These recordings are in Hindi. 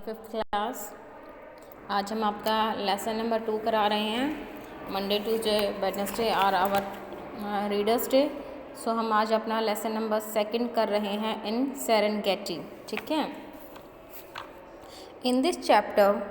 Fifth class. आज हम आपका लेसन नंबर 2 करा रहे हैं। Monday Tuesday Wednesday are our readers day. So हम आज अपना लेसन नंबर 2 कर रहे हैं इन सेरेंगेटी। ठीक है। In this chapter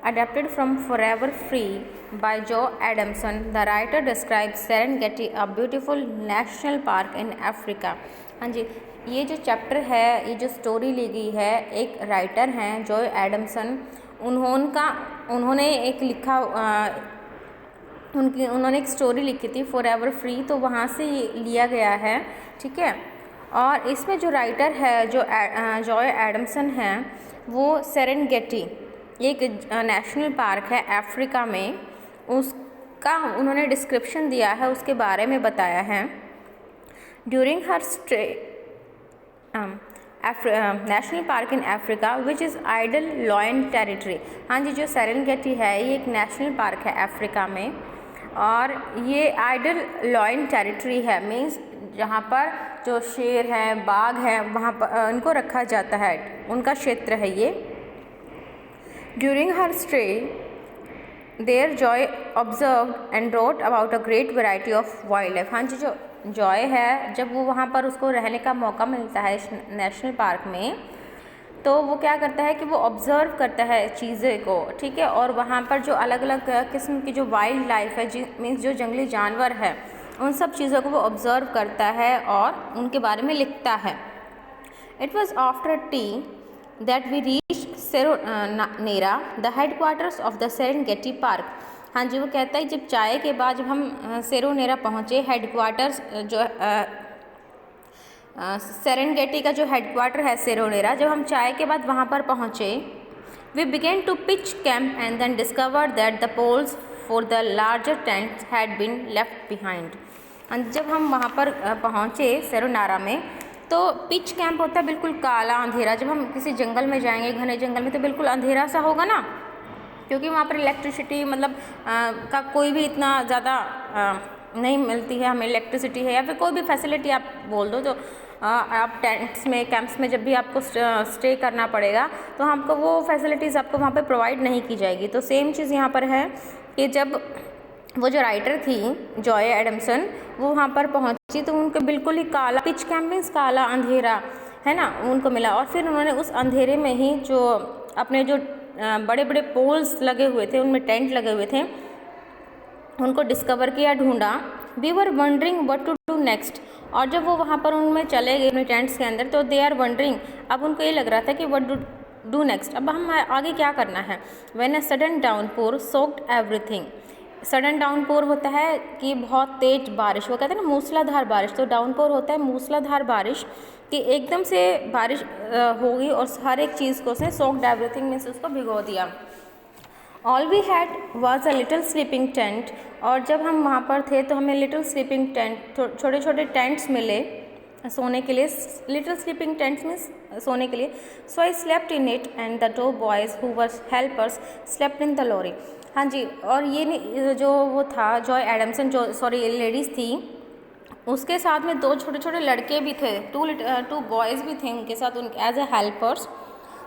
adapted from Forever Free by Joe Adamson, the writer describes Serengeti, a beautiful national park in Africa। हाँ जी, ये जो चैप्टर है, ये जो स्टोरी ली गई है, एक राइटर हैं जॉय एडमसन। उन्होंने एक लिखा उन्होंने एक स्टोरी लिखी थी फॉरएवर फ्री, तो वहाँ से लिया गया है। ठीक है। और इसमें जो राइटर है जो जॉय एडमसन हैं, वो सेरेंगेटी एक नेशनल पार्क है अफ्रीका में, उसका उन्होंने डिस्क्रिप्शन दिया है, उसके बारे में बताया है। During her stay national park in Africa which is ideal lion territory. हाँ जी, जो सेरेंगेटी है ये एक नेशनल पार्क है अफ्रीका में, और ये आइडल लॉयन टेरिटरी है, मीन्स जहाँ पर जो शेर हैं, बाघ हैं, वहाँ पर इनको रखा जाता है, उनका क्षेत्र है ये। During her stay there, Joy observed and wrote about a great variety of wildlife। हाँ जी, जो जॉय है, जब वो वहाँ पर उसको रहने का मौका मिलता है इस नेशनल पार्क में, तो वो क्या करता है कि वो ऑब्ज़र्व करता है चीज़ें को। ठीक है। और वहाँ पर जो अलग अलग किस्म की जो वाइल्ड लाइफ है, मीन्स जो जंगली जानवर है, उन सब चीज़ों को वो ऑब्ज़र्व करता है और उनके बारे में लिखता है। It was after tea that we reached Seronera, the headquarters of the Serengeti park. हाँ जी, वो कहता है जब चाय के बाद जब हम सेरोनेरा पहुँचे, हेडक्वार्टर्स जो सेरेंगेटी का जो हेडक्वार्टर है सेरोनेरा, जब हम चाय के बाद वहाँ पर पहुँचे, we began to pitch camp and then discover that the poles for the larger tents had been left behind. जब हम वहाँ पर पहुँचे सेरोनारा में, तो पिच कैंप होता है बिल्कुल काला अंधेरा। जब हम किसी जंगल में जाएंगे, घने जंगल में, तो बिल्कुल अंधेरा सा होगा ना, क्योंकि वहाँ पर इलेक्ट्रिसिटी मतलब का कोई भी इतना ज़्यादा नहीं मिलती है हमें इलेक्ट्रिसिटी है, या फिर कोई भी फैसिलिटी आप बोल दो, जो आप टेंट्स में, कैंप्स में जब भी आपको स्टे करना पड़ेगा, तो हमको वो फैसिलिटीज़ आपको वहाँ पर प्रोवाइड नहीं की जाएगी। तो सेम चीज़ यहाँ पर है कि जब वो जो राइटर थी जॉय एडमसन, वो वहाँ पर पहुँची, तो उनको बिल्कुल ही काला पिच कैंपिंग्स, काला अंधेरा है ना, उनको मिला। और फिर उन्होंने उस अंधेरे में ही जो अपने जो बड़े बड़े पोल्स लगे हुए थे, उनमें टेंट लगे हुए थे, उनको डिस्कवर किया, ढूंढा। We were wondering what to do next. और जब वो वहाँ पर उनमें चले गए अपने टेंट्स के अंदर, तो दे आर वंडरिंग, अब उनको ये लग रहा था कि व्हाट डू नेक्स्ट, अब हम आगे क्या करना है। When a sudden downpour soaked everything. Sudden downpour होता है कि बहुत तेज बारिश, वो कहते हैं ना मूसलाधार बारिश, तो डाउनपोर होता है मूसलाधार बारिश, कि एकदम से बारिश होगी और हर एक चीज़ को उसने सोक्ड एवरीथिंग में से उसको भिगो दिया। All we had was a little sleeping tent. और जब हम वहाँ पर थे तो हमें लिटिल स्लीपिंग टेंट, छोटे छोटे टेंट्स मिले सोने के लिए। लिटिल स्लीपिंग टेंट्स मीन्स सोने के लिए। So I slept in it and the 2 boys who were helpers slept in the lorry. हाँ जी, और ये जो वो था जॉय एडमसन, जो सॉरी लेडीज़ थी, उसके साथ में 2 छोटे छोटे लड़के भी थे, 2 बॉयज़ भी थे उनके साथ, उनके एज ए हेल्पर्स।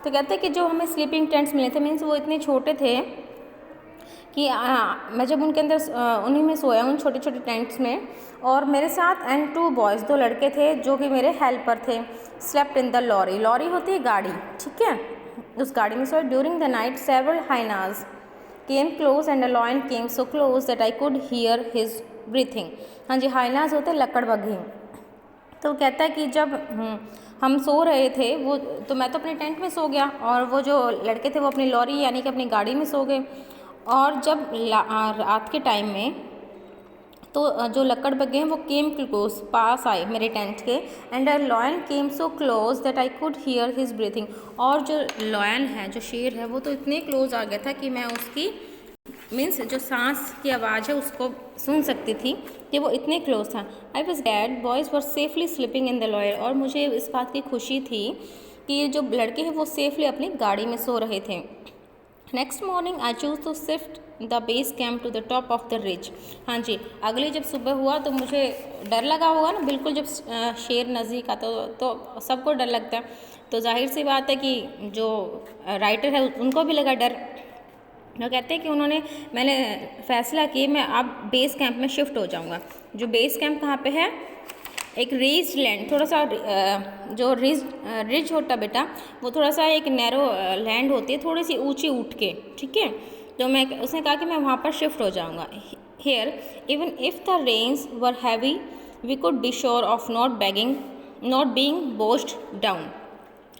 तो कहते हैं कि जो हमें स्लीपिंग टेंट्स मिले थे, मीन्स वो इतने छोटे थे कि मैं जब उनके अंदर उन्हीं में सोया, उन छोटे छोटे टेंट्स में, और मेरे साथ एंड 2 बॉयज़, 2 लड़के थे जो कि मेरे हेल्पर थे। Slept in the lorry, lorry होती है गाड़ी, ठीक है, उस गाड़ी में सोए। During the night several hyenas came close and a lion came so close that I could hear his breathing. हाँ जी, हाइनाज होते लकड़बग्घे। तो कहता है कि जब हम सो रहे थे, वो तो मैं तो अपने टेंट में सो गया, और वो जो लड़के थे वो अपनी लॉरी यानी कि अपनी गाड़ी में सो गए। और जब रात के टाइम में, तो जो लकड़बग्घे हैं वो केम क्लोज, पास आए मेरे टेंट के, and a lion came so close that I could hear his breathing. और जो लॉयन है, जो शेर है, वो तो इतने क्लोज आ गया था कि मैं उसकी मीन्स जो सांस की आवाज़ है उसको सुन सकती थी, कि वो इतने क्लोज था। I was glad boys were safely sleeping in the lawyer. और मुझे इस बात की खुशी थी कि ये जो लड़के हैं वो सेफली अपनी गाड़ी में सो रहे थे। Next morning I choose to shift the base camp to the top of the ridge. हाँ जी, अगली जब सुबह हुआ तो मुझे डर लगा होगा ना, बिल्कुल जब शेर नज़दीक आता तो सबको डर लगता है। तो जाहिर सी बात है कि जो राइटर है उनको भी लगा डर। वो कहते हैं कि मैंने फ़ैसला किया मैं अब बेस कैंप में शिफ्ट हो जाऊंगा। जो बेस कैंप कहाँ पे है, एक रेज्ड लैंड, थोड़ा सा जो रिज होता बेटा वो थोड़ा सा एक नैरो लैंड होती है, थोड़ी सी ऊंची उठ के, ठीक है। तो उसने कहा कि मैं वहाँ पर शिफ्ट हो जाऊँगा। Here even if the rains were heavy we could be sure of not being bossed down.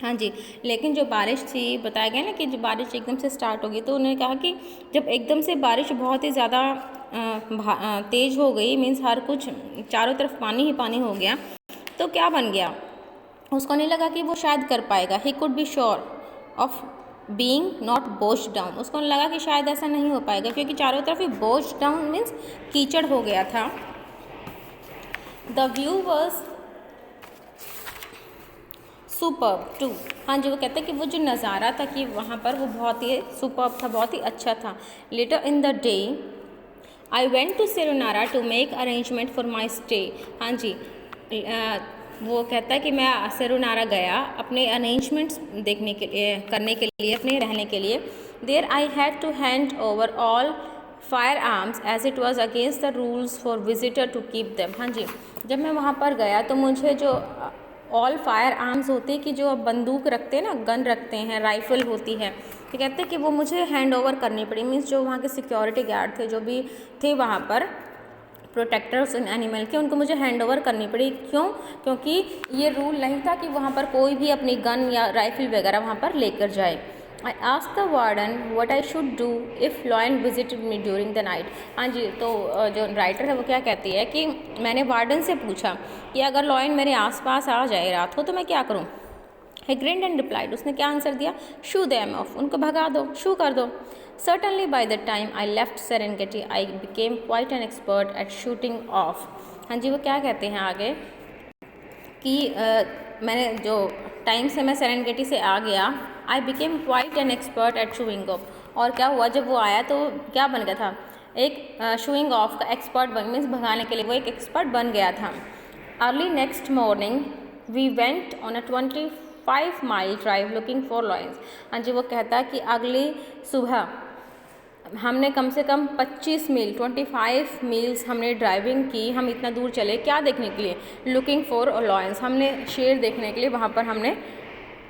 हाँ जी, लेकिन जो बारिश थी, बताया गया ना कि जब बारिश एकदम से स्टार्ट होगी, तो उन्होंने कहा कि जब एकदम से बारिश बहुत ही ज़्यादा तेज़ हो गई, मीन्स हर कुछ चारों तरफ पानी ही पानी हो गया, तो क्या बन गया, उसको नहीं लगा कि वो शायद कर पाएगा। He could be sure of being not bossed down. उसको लगा कि शायद ऐसा नहीं हो पाएगा क्योंकि चारों तरफ ही बोस्ड डाउन मीन्स कीचड़ हो गया था। The view was superb too. हाँ जी, वो कहते हैं कि वो जो नज़ारा था कि वहाँ पर वो बहुत ही सुपर्ब था, बहुत ही अच्छा था। Later in the day I went to Seronara to make arrangement for my stay. हाँ जी, वो कहता है कि मैं सेरोनारा गया अपने अरेंजमेंट्स करने के लिए, अपने रहने के लिए। There I had to hand over all firearms as it was against the rules for visitor to keep them. हाँ जी, जब मैं वहाँ पर गया तो मुझे जो ऑल फायर आर्म्स होते हैं कि जो अब बंदूक रखते हैं ना, गन रखते हैं, राइफ़ल होती है, तो कहते हैं कि वो मुझे हैंड ओवर करनी पड़ी। मीन्स जो वहाँ के सिक्योरिटी गार्ड थे, जो भी थे वहाँ पर प्रोटेक्टर्स एनिमल के, उनको मुझे हैंड ओवर करनी पड़ी। क्यों? क्योंकि ये रूल नहीं था कि वहाँ पर कोई भी अपनी गन या राइफ़ल वगैरह वहाँ पर लेकर जाए। I asked the warden what I should do if lion visited me during the night. हाँ जी, तो जो राइटर है वो क्या कहती है कि मैंने वार्डन से पूछा कि अगर लॉयन मेरे आसपास आ जाए रात को तो मैं क्या करूँ। ही ग्रिन्ड एंड रिप्लाइड, उसने क्या आंसर दिया, शू देम ऑफ, उनको भगा दो, शू कर दो। Certainly by the time I left Serengeti I became quite an expert eight shooting of. हाँ जी, वो क्या कहते हैं आगे कि मैंने जो टाइम से मैं सेरेंगेटी से आ गया, I became quite an expert at shooing off. और क्या हुआ, जब वो आया तो क्या बन गया था, एक शूइंग ऑफ का एक्सपर्ट बन, मीन्स भगाने के लिए वो एक एक्सपर्ट बन गया था। Early next morning we went on a 25 mile drive looking for lions. हाँ जी, वो कहता है कि अगली सुबह हमने कम से कम 25 मील्स हमने ड्राइविंग की। हम इतना दूर चले क्या देखने के लिए, लुकिंग फॉर लॉयंस, हमने शेर देखने के लिए वहाँ पर हमने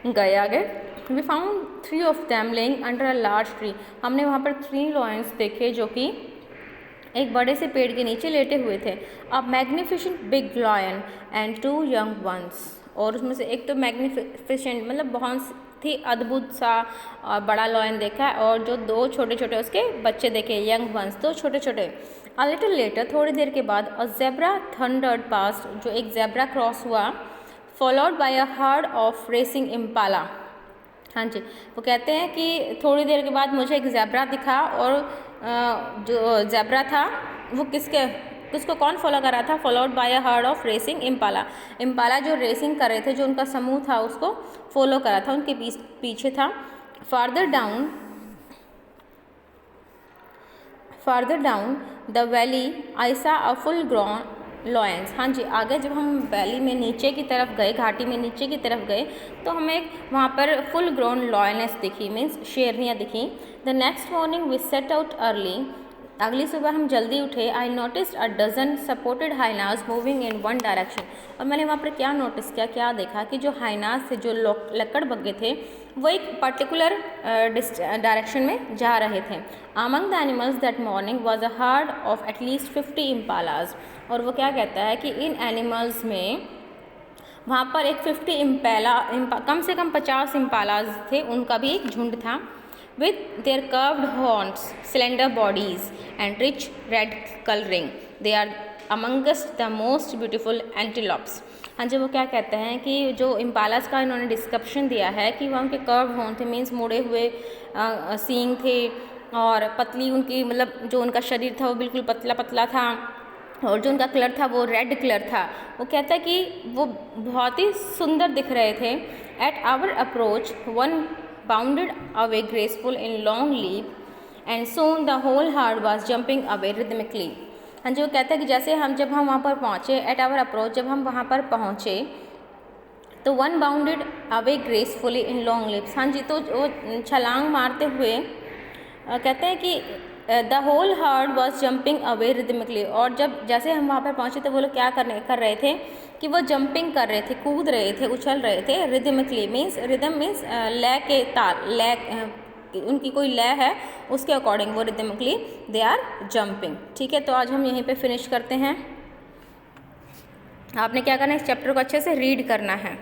गए। We found 3 of them laying under a large tree. हमने वहाँ पर 3 लॉयंस देखे जो कि एक बड़े से पेड़ के नीचे लेटे हुए थे। अ magnificent big lion and 2 young ones. और उसमें से एक तो मैग्निफिसेंट मतलब बहुत ही अद्भुत सा बड़ा लॉयन देखा, और जो 2 छोटे छोटे उसके बच्चे देखे, यंग वंस, 2 छोटे छोटे। अ लिटिल लेटर, थोड़ी देर के बाद, अ ज़ेब्रा थंडर्ड पास्ट, जो एक ज़ेब्रा क्रॉस हुआ, followed by a herd of racing Impala. हाँ जी, वो कहते हैं कि थोड़ी देर के बाद मुझे एक ज़ेब्रा दिखा, और जो ज़ेब्रा था वो किसको कौन फॉलो कर रहा था, followed by a herd of racing Impala. Impala जो रेसिंग कर रहे थे, जो उनका समूह था, उसको फॉलो करा था, उनके पीछे था। फार्दर डाउन द वैली आई सा अ फुल ग्रोन लॉयंस। हाँ जी, आगे जब हम वैली में नीचे की तरफ गए, घाटी में नीचे की तरफ गए, तो हमें वहाँ पर फुल ग्रोन लॉयनेस दिखी, मीन्स शेरनियाँ दिखी। The next morning we set out early, अगली सुबह हम जल्दी उठे। I notice a dozen supported hyenas moving in one direction. और मैंने वहाँ पर क्या नोटिस किया, क्या देखा कि जो हाइनास थे, जो लकड़ बग्गे थे, वो एक पर्टिकुलर डायरेक्शन में जा रहे थे। Among the animals that morning was a herd of at least 50 इम्पालाज। और वो क्या कहता है कि इन एनिमल्स में वहाँ पर एक 50 कम से कम 50 इम्पालाज थे, उनका भी एक झुंड था। with their curved horns, slender bodies and rich red coloring, they are amongst the most beautiful antelopes। हाँ जी, वो क्या कहते हैं कि जो इम्पालास का इन्होंने डिस्क्रिप्शन दिया है कि वह उनके कर्व हॉर्न थे, मीन्स मुड़े हुए सींग थे, और पतली उनकी मतलब जो उनका शरीर था वो बिल्कुल पतला पतला था, और जो उनका कलर था वो रेड कलर था। वो कहता है कि वो बहुत ही सुंदर दिख रहे थे। At our approach one bounded away graceful in long leap, and soon the whole herd was jumping away rhythmically. हाँ जी, वो कहता है कि जैसे जब हम वहाँ पर पहुँचे, एट आवर अप्रोच, जब हम वहाँ पर पहुँचे तो one bounded away gracefully in long lips. हाँ जी, तो वो छलांग मारते हुए कहते हैं कि the whole herd was jumping away rhythmically, और जब जैसे हम वहाँ पर पहुँचे तो वो लोग क्या कर रहे थे कि वो जंपिंग कर रहे थे, कूद रहे थे, उछल रहे थे। रिदमिकली मीन्स, रिदम मीन्स लय के ताल, लय उनकी कोई लय है उसके अकॉर्डिंग वो रिदमिकली दे आर जंपिंग। ठीक है, तो आज हम यहीं पे फिनिश करते हैं। आपने क्या करना है, इस चैप्टर को अच्छे से रीड करना है।